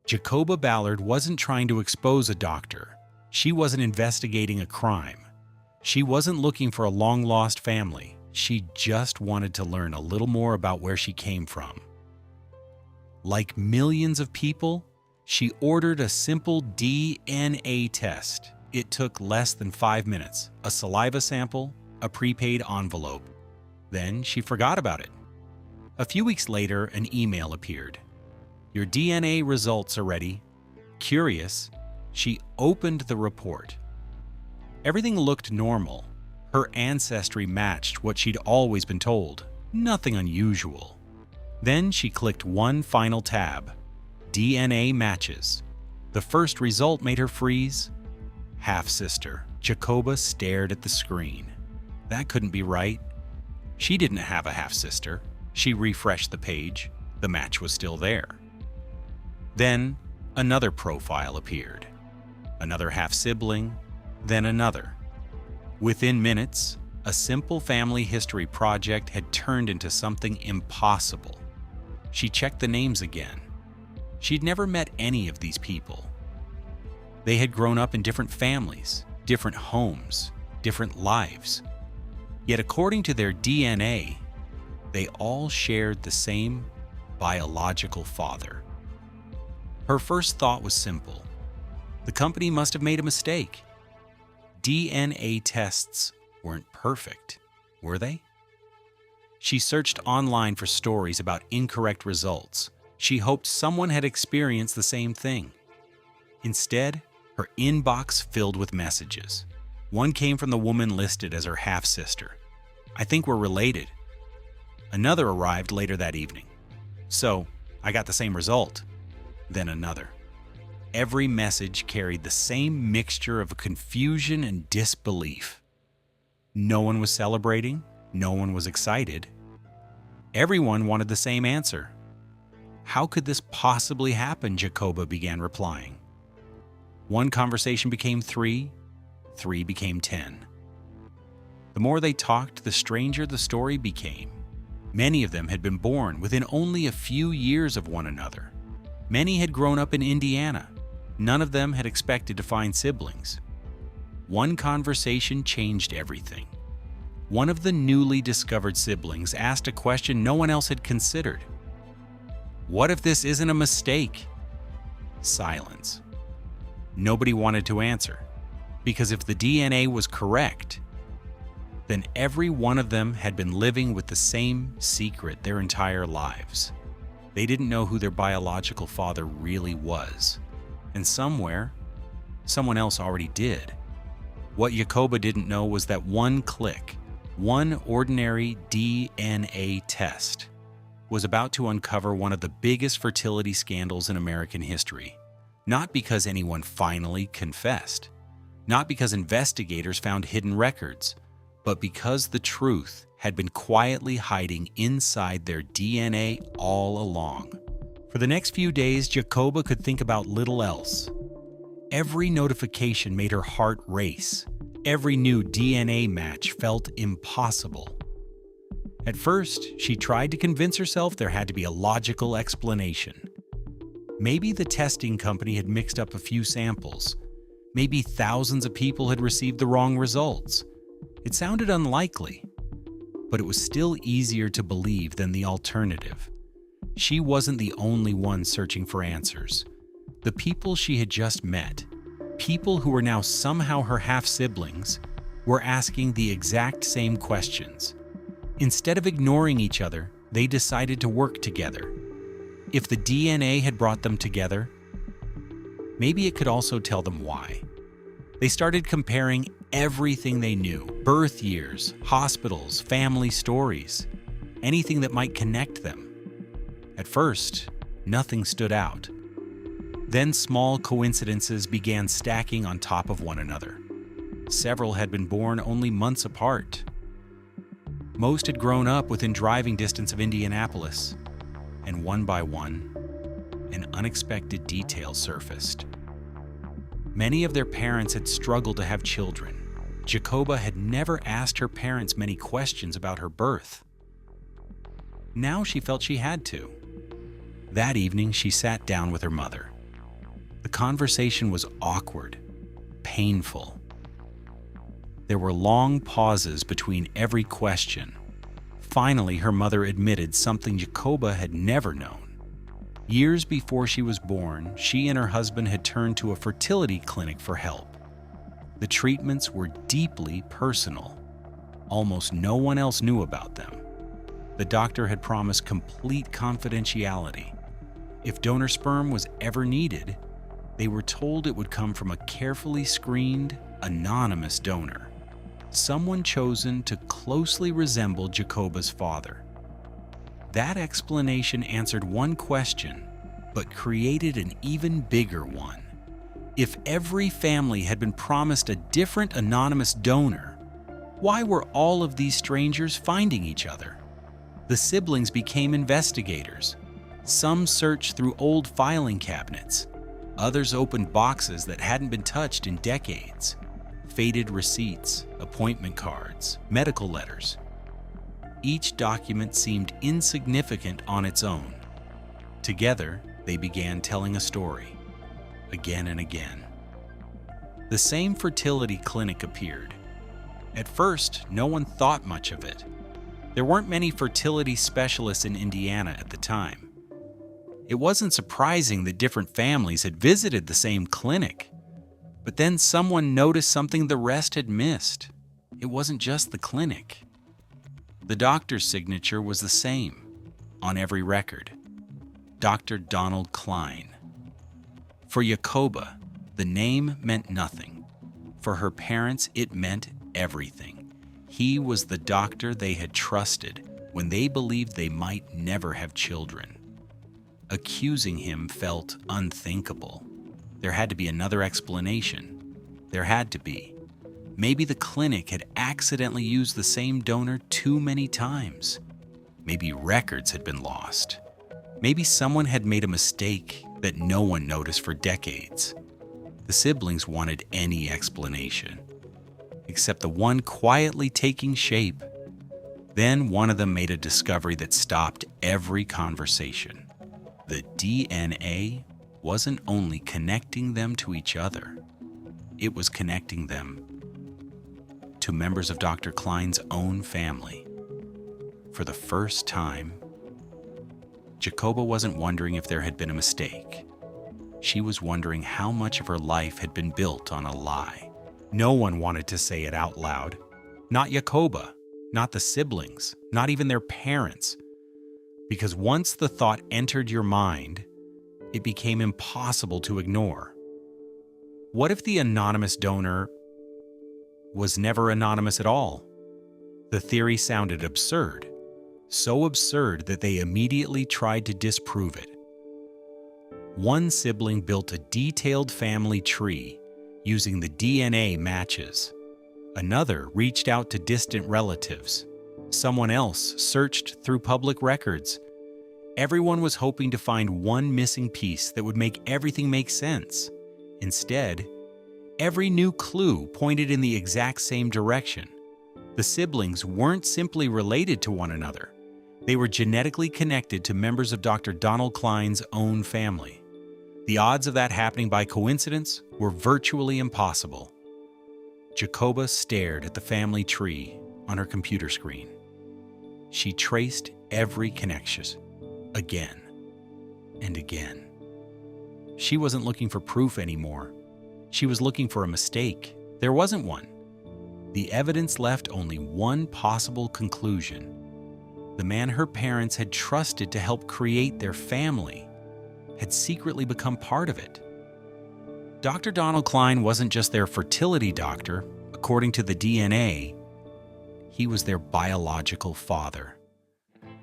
Jacoba Ballard wasn't trying to expose a doctor. She wasn't investigating a crime. She wasn't looking for a long-lost family. She just wanted to learn a little more about where she came from. Like millions of people, she ordered a simple DNA test. It took less than 5 minutes, a saliva sample, a prepaid envelope. Then she forgot about it. A few weeks later, an email appeared. "Your DNA results are ready." Curious, she opened the report. Everything looked normal. Her ancestry matched what she'd always been told. Nothing unusual. Then she clicked one final tab. DNA matches. The first result made her freeze. Half-sister. Jacoba stared at the screen. That couldn't be right. She didn't have a half-sister. She refreshed the page. The match was still there. Then another profile appeared. Another half-sibling, then another. Within minutes, a simple family history project had turned into something impossible. She checked the names again. She'd never met any of these people. They had grown up in different families, different homes, different lives. Yet according to their DNA, they all shared the same biological father. Her first thought was simple. The company must have made a mistake. DNA tests weren't perfect, were they? She searched online for stories about incorrect results. She hoped someone had experienced the same thing. Instead, her inbox filled with messages. One came from the woman listed as her half-sister. "I think we're related." Another arrived later that evening. "So, I got the same result." Then another. Every message carried the same mixture of confusion and disbelief. No one was celebrating. No one was excited. Everyone wanted the same answer. "How could this possibly happen?" Jacoba began replying. One conversation became 3, 3 became 10. The more they talked, the stranger the story became. Many of them had been born within only a few years of one another. Many had grown up in Indiana. None of them had expected to find siblings. One conversation changed everything. One of the newly discovered siblings asked a question no one else had considered. "What if this isn't a mistake?" Silence. Nobody wanted to answer, because if the DNA was correct, then every one of them had been living with the same secret their entire lives. They didn't know who their biological father really was. And somewhere, someone else already did. What Jacoba didn't know was that one click, one ordinary DNA test, was about to uncover one of the biggest fertility scandals in American history. Not because anyone finally confessed, not because investigators found hidden records, but because the truth had been quietly hiding inside their DNA all along. For the next few days, Jacoba could think about little else. Every notification made her heart race. Every new DNA match felt impossible. At first, she tried to convince herself there had to be a logical explanation. Maybe the testing company had mixed up a few samples. Maybe thousands of people had received the wrong results. It sounded unlikely, but it was still easier to believe than the alternative. She wasn't the only one searching for answers. The people she had just met, people who were now somehow her half-siblings, were asking the exact same questions. Instead of ignoring each other, they decided to work together. If the DNA had brought them together, maybe it could also tell them why. They started comparing everything they knew: birth years, hospitals, family stories, anything that might connect them. At first, nothing stood out. Then small coincidences began stacking on top of one another. Several had been born only months apart. Most had grown up within driving distance of Indianapolis. And one by one, an unexpected detail surfaced. Many of their parents had struggled to have children. Jacoba had never asked her parents many questions about her birth. Now she felt she had to. That evening, she sat down with her mother. conversation was awkward, painful. There were long pauses between every question. Finally, her mother admitted something Jacoba had never known. Years before she was born, she and her husband had turned to a fertility clinic for help. The treatments were deeply personal. Almost no one else knew about them. The doctor had promised complete confidentiality. If donor sperm was ever needed, they were told it would come from a carefully screened, anonymous donor, someone chosen to closely resemble Jacoba's father. That explanation answered one question, but created an even bigger one. If every family had been promised a different anonymous donor, why were all of these strangers finding each other? The siblings became investigators. Some searched through old filing cabinets. Others opened boxes that hadn't been touched in decades. Faded receipts, appointment cards, medical letters. Each document seemed insignificant on its own. Together, they began telling a story, again and again. The same fertility clinic appeared. At first, no one thought much of it. There weren't many fertility specialists in Indiana at the time. It wasn't surprising that different families had visited the same clinic. But then someone noticed something the rest had missed. It wasn't just the clinic. The doctor's signature was the same on every record. Dr. Donald Klein. For Jacoba, the name meant nothing. For her parents, it meant everything. He was the doctor they had trusted when they believed they might never have children. Accusing him felt unthinkable. There had to be another explanation. There had to be. Maybe the clinic had accidentally used the same donor too many times. Maybe records had been lost. Maybe someone had made a mistake that no one noticed for decades. The siblings wanted any explanation, except the one quietly taking shape. Then one of them made a discovery that stopped every conversation. The DNA wasn't only connecting them to each other, it was connecting them to members of Dr. Klein's own family. For the first time, Jacoba wasn't wondering if there had been a mistake. She was wondering how much of her life had been built on a lie. No one wanted to say it out loud. Not Jacoba, not the siblings, not even their parents. Because once the thought entered your mind, it became impossible to ignore. What if the anonymous donor was never anonymous at all? The theory sounded absurd, so absurd that they immediately tried to disprove it. One sibling built a detailed family tree using the DNA matches. Another reached out to distant relatives. Someone else searched through public records. Everyone was hoping to find one missing piece that would make everything make sense. Instead, every new clue pointed in the exact same direction. The siblings weren't simply related to one another. They were genetically connected to members of Dr. Donald Klein's own family. The odds of that happening by coincidence were virtually impossible. Jacoba stared at the family tree on her computer screen. She traced every connection, again and again. She wasn't looking for proof anymore. She was looking for a mistake. There wasn't one. The evidence left only one possible conclusion. The man her parents had trusted to help create their family had secretly become part of it. Dr. Donald Klein wasn't just their fertility doctor. According to the DNA, he was their biological father.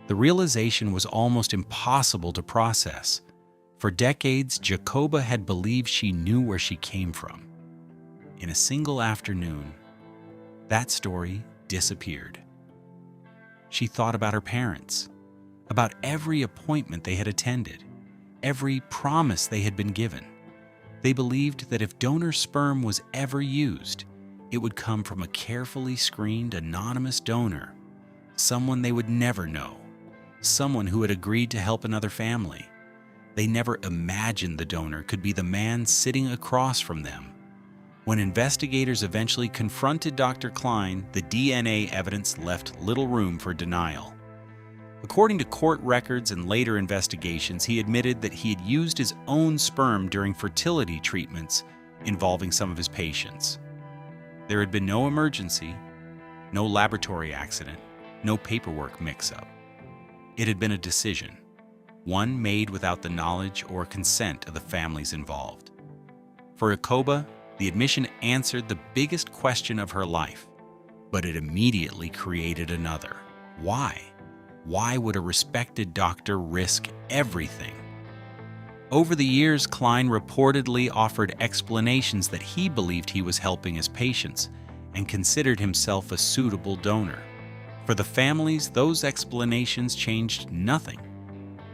The realization was almost impossible to process. For decades, Jacoba had believed she knew where she came from. In a single afternoon, that story disappeared. She thought about her parents, about every appointment they had attended, every promise they had been given. They believed that if donor sperm was ever used, it would come from a carefully screened anonymous donor, someone they would never know, someone who had agreed to help another family. They never imagined the donor could be the man sitting across from them. When investigators eventually confronted Dr. Klein, the DNA evidence left little room for denial. According to court records and later investigations, he admitted that he had used his own sperm during fertility treatments involving some of his patients. There had been no emergency, no laboratory accident, no paperwork mix-up. It had been a decision, one made without the knowledge or consent of the families involved. For Jacoba, the admission answered the biggest question of her life, but it immediately created another. Why? Why would a respected doctor risk everything? Over the years, Klein reportedly offered explanations that he believed he was helping his patients and considered himself a suitable donor. For the families, those explanations changed nothing.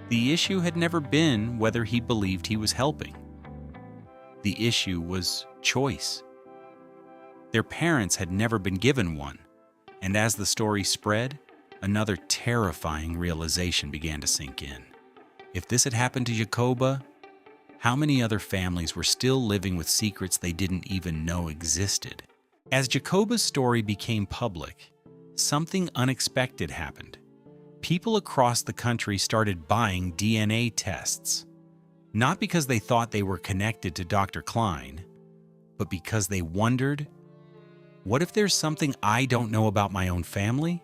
The issue had never been whether he believed he was helping. The issue was choice. Their parents had never been given one, and as the story spread, another terrifying realization began to sink in. If this had happened to Jacoba, how many other families were still living with secrets they didn't even know existed? As Jacoba's story became public, something unexpected happened. People across the country started buying DNA tests, not because they thought they were connected to Dr. Klein, but because they wondered, what if there's something I don't know about my own family?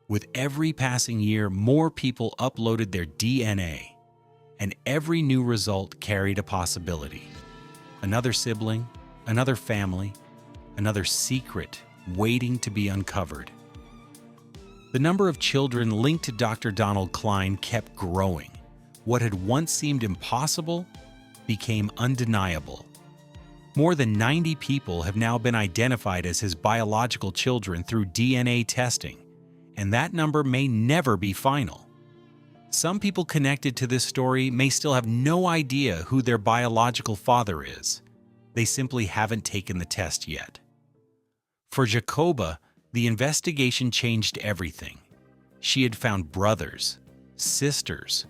With every passing year, more people uploaded their DNA, and every new result carried a possibility. Another sibling, another family, another secret waiting to be uncovered. The number of children linked to Dr. Donald Klein kept growing. What had once seemed impossible became undeniable. More than 90 people have now been identified as his biological children through DNA testing, and that number may never be final. Some people connected to this story may still have no idea who their biological father is. They simply haven't taken the test yet. For Jacoba, the investigation changed everything. She had found brothers, sisters,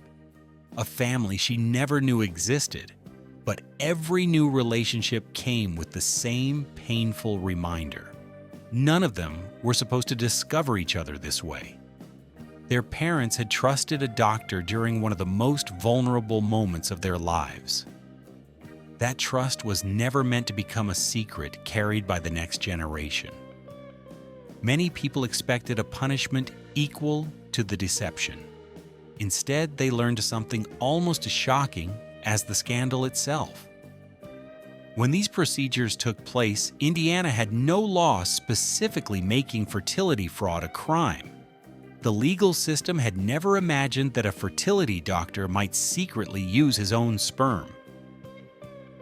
a family she never knew existed, but every new relationship came with the same painful reminder. None of them were supposed to discover each other this way. Their parents had trusted a doctor during one of the most vulnerable moments of their lives. That trust was never meant to become a secret carried by the next generation. Many people expected a punishment equal to the deception. Instead, they learned something almost as shocking as the scandal itself. When these procedures took place, Indiana had no law specifically making fertility fraud a crime. The legal system had never imagined that a fertility doctor might secretly use his own sperm.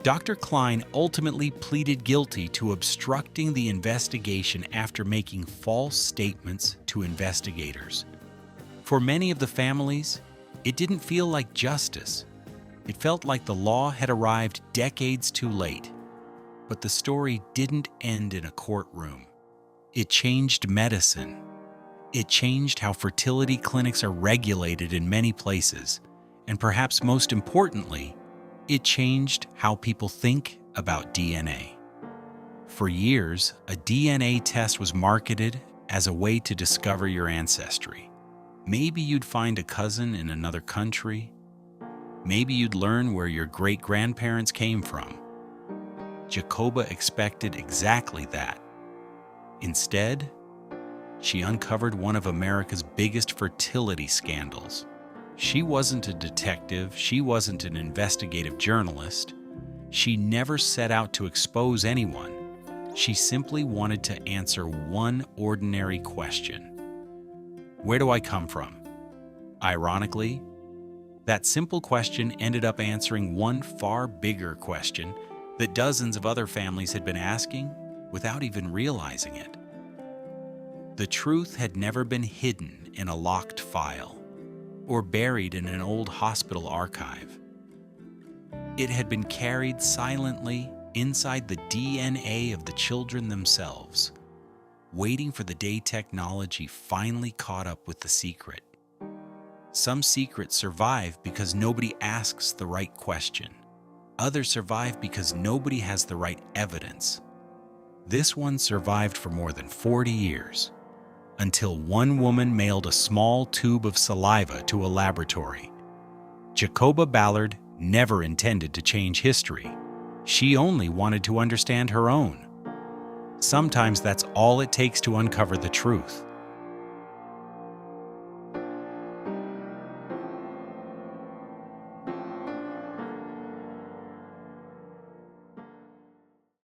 Dr. Klein ultimately pleaded guilty to obstructing the investigation after making false statements to investigators. For many of the families, it didn't feel like justice. It felt like the law had arrived decades too late. But the story didn't end in a courtroom. It changed medicine. It changed how fertility clinics are regulated in many places, and perhaps most importantly, it changed how people think about DNA. For years, a DNA test was marketed as a way to discover your ancestry. Maybe you'd find a cousin in another country. Maybe you'd learn where your great-grandparents came from. Jacoba expected exactly that. Instead, she uncovered one of America's biggest fertility scandals. She wasn't a detective, she wasn't an investigative journalist. She never set out to expose anyone. She simply wanted to answer one ordinary question. Where do I come from? Ironically, that simple question ended up answering one far bigger question that dozens of other families had been asking without even realizing it. The truth had never been hidden in a locked file or buried in an old hospital archive. It had been carried silently inside the DNA of the children themselves, waiting for the day technology finally caught up with the secret. Some secrets survive because nobody asks the right question. Others survive because nobody has the right evidence. This one survived for more than 40 years, until one woman mailed a small tube of saliva to a laboratory. Jacoba Ballard never intended to change history. She only wanted to understand her own. Sometimes that's all it takes to uncover the truth.